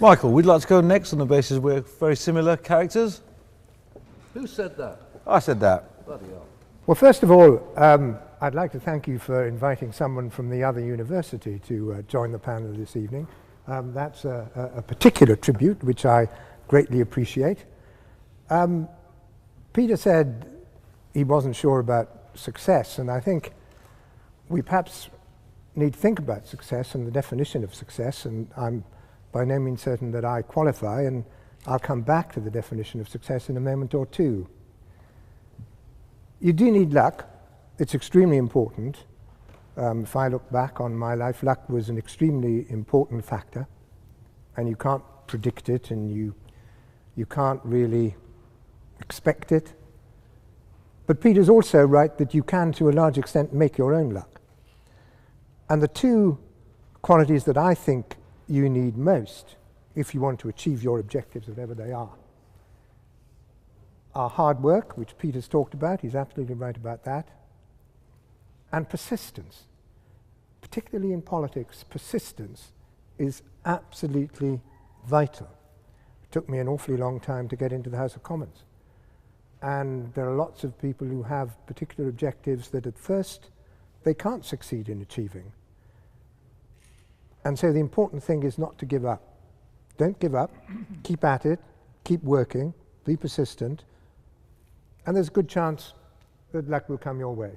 Michael, we'd like to go next on the basis we're very similar characters. Who said that? I said that. Bloody hell. Well, first of all, I'd like to thank you for inviting someone from the other university to join the panel this evening. That's a particular tribute, which I greatly appreciate. Peter said he wasn't sure about success, and I think we perhaps need to think about success and the definition of success, and I'm by no means certain that I qualify, and I'll come back to the definition of success in a moment or two. You do need luck. It's extremely important. If I look back on my life, luck was an extremely important factor, and you can't predict it, and you can't really expect it. But Peter's also right that you can, to a large extent, make your own luck. And the two qualities that I think you need most if you want to achieve your objectives, whatever they are hard work, which Peter's talked about. He's absolutely right about that. And persistence. Particularly in politics, persistence is absolutely vital. It took me an awfully long time to get into the House of Commons. And there are lots of people who have particular objectives that at first they can't succeed in achieving. And so the important thing is not to give up. Don't give up. Keep at it. Keep working. Be persistent. And there's a good chance that luck will come your way.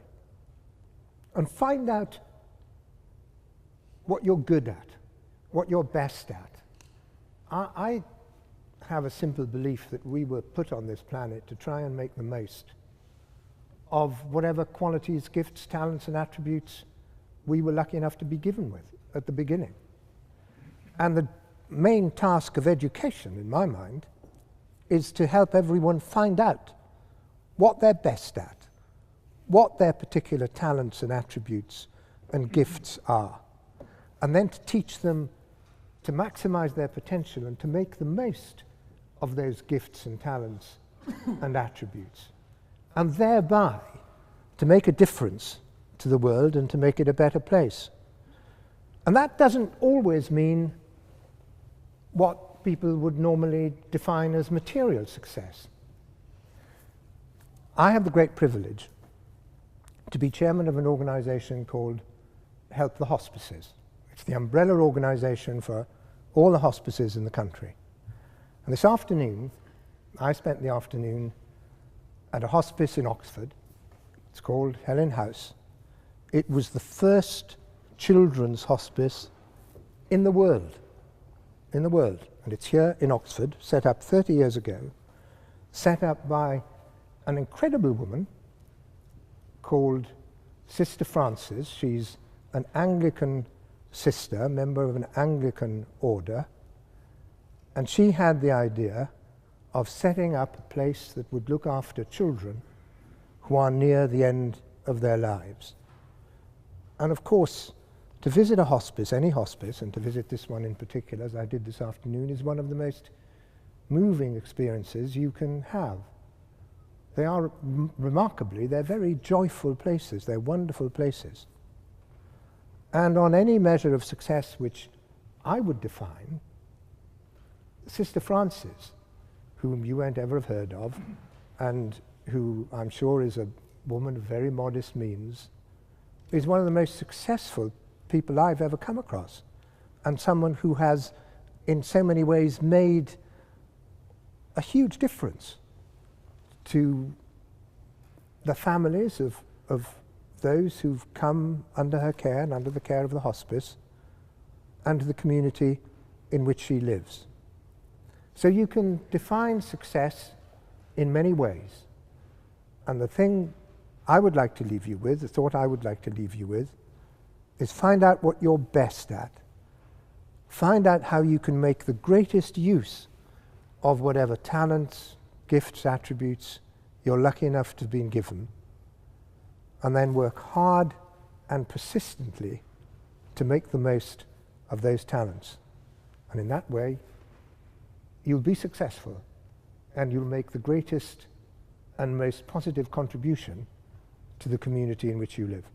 And find out what you're good at, what you're best at. I have a simple belief that we were put on this planet to try and make the most of whatever qualities, gifts, talents, and attributes we were lucky enough to be given with at the beginning. And the main task of education, in my mind, is to help everyone find out what they're best at, what their particular talents and attributes and gifts are, and then to teach them to maximize their potential and to make the most of those gifts and talents and attributes, and thereby to make a difference to the world and to make it a better place. And that doesn't always mean what people would normally define as material success. I have the great privilege to be chairman of an organization called Help the Hospices. It's the umbrella organization for all the hospices in the country. And this afternoon, I spent the afternoon at a hospice in Oxford. It's called Helen House. It was the first children's hospice in the world. And it's here in Oxford, set up 30 years ago, set up by an incredible woman called Sister Frances. She's an Anglican sister, member of an Anglican order, and she had the idea of setting up a place that would look after children who are near the end of their lives. And of course, to visit a hospice, any hospice, and to visit this one in particular, as I did this afternoon, is one of the most moving experiences you can have. They are remarkably, they're very joyful places, they're wonderful places. And on any measure of success which I would define, Sister Frances, whom you won't ever have heard of, and who I'm sure is a woman of very modest means, is one of the most successful people I've ever come across, and someone who has in so many ways made a huge difference to the families of those who've come under her care and under the care of the hospice, and to the community in which she lives. So you can define success in many ways. And the thing I would like to leave you with, the thought I would like to leave you with, is find out what you're best at. Find out how you can make the greatest use of whatever talents, gifts, attributes you're lucky enough to have been given, and then work hard and persistently to make the most of those talents. And in that way, you'll be successful, and you'll make the greatest and most positive contribution to the community in which you live.